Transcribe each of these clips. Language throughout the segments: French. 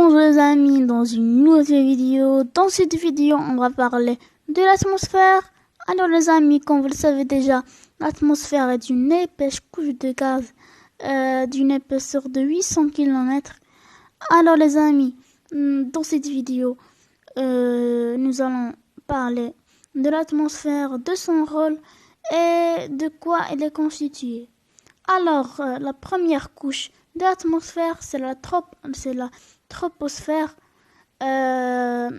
Bonjour les amis, dans une nouvelle vidéo. Dans cette vidéo, on va parler de l'atmosphère. Alors les amis, comme vous le savez déjà, l'atmosphère est une épaisse couche de gaz d'une épaisseur de 800 km. Alors les amis, dans cette vidéo, nous allons parler de l'atmosphère, de son rôle et de quoi elle est constituée. Alors, la première couche de l'atmosphère, c'est la troposphère. La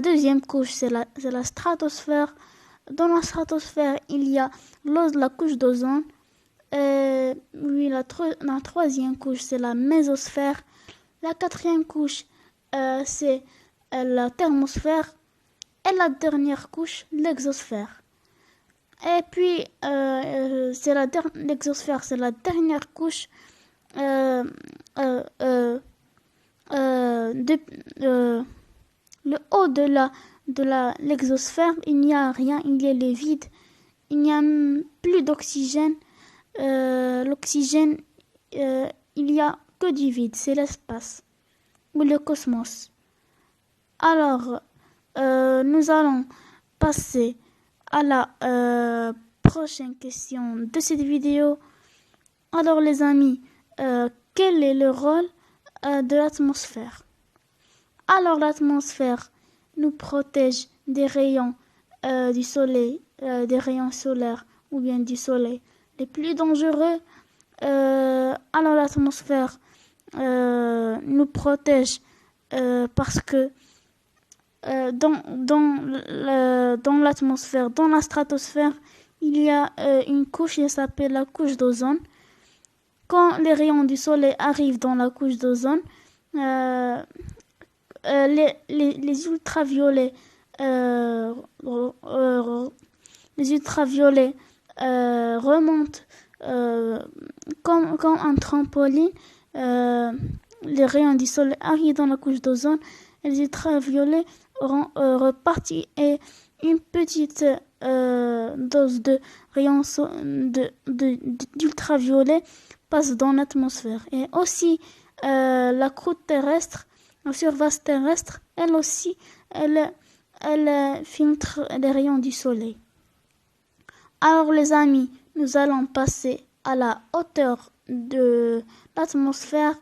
deuxième couche, c'est la stratosphère. Dans la stratosphère, il y a la couche d'ozone. Oui, la troisième couche, c'est la mésosphère. La quatrième couche, c'est la thermosphère. Et la dernière couche, l'exosphère. Et puis, l'exosphère, c'est la dernière couche le haut de l'exosphère, il n'y a rien, il y a le vide, il n'y a plus d'oxygène. L'oxygène, il n'y a que du vide, c'est l'espace ou le cosmos. Alors, nous allons passer à la prochaine question de cette vidéo. Alors les amis, quel est le rôle de l'atmosphère? Alors l'atmosphère nous protège des rayons du soleil, des rayons solaires ou bien du soleil les plus dangereux. Alors l'atmosphère nous protège parce que dans l'atmosphère, dans la stratosphère, il y a une couche qui s'appelle la couche d'ozone. Quand les rayons du soleil arrivent dans la couche d'ozone, les ultraviolets, remontent comme un trampoline. Les rayons du soleil arrivent dans la couche d'ozone et les ultraviolets repartent et une petite dose de rayons d'ultraviolets passe dans l'atmosphère. Et aussi la croûte terrestre, la surface terrestre, elle aussi, elle filtre les rayons du soleil. Alors les amis, nous allons passer à la hauteur de l'atmosphère.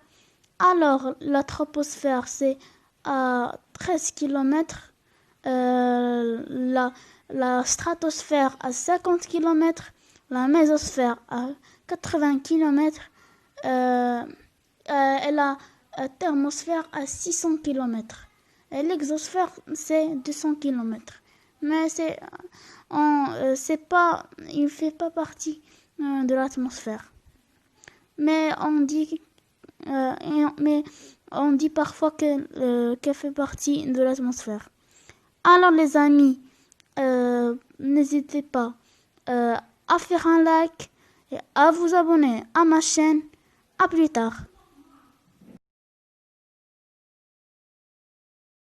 Alors la troposphère, c'est à 13 km. La stratosphère à 50 km. La mésosphère à 80 km. Et la thermosphère à 600 km. Et l'exosphère, c'est 200 km. Mais il ne fait pas partie de l'atmosphère. Mais on dit parfois qu'elle fait partie de l'atmosphère. Alors les amis, n'hésitez pas à faire un like et à vous abonner à ma chaîne. À plus tard.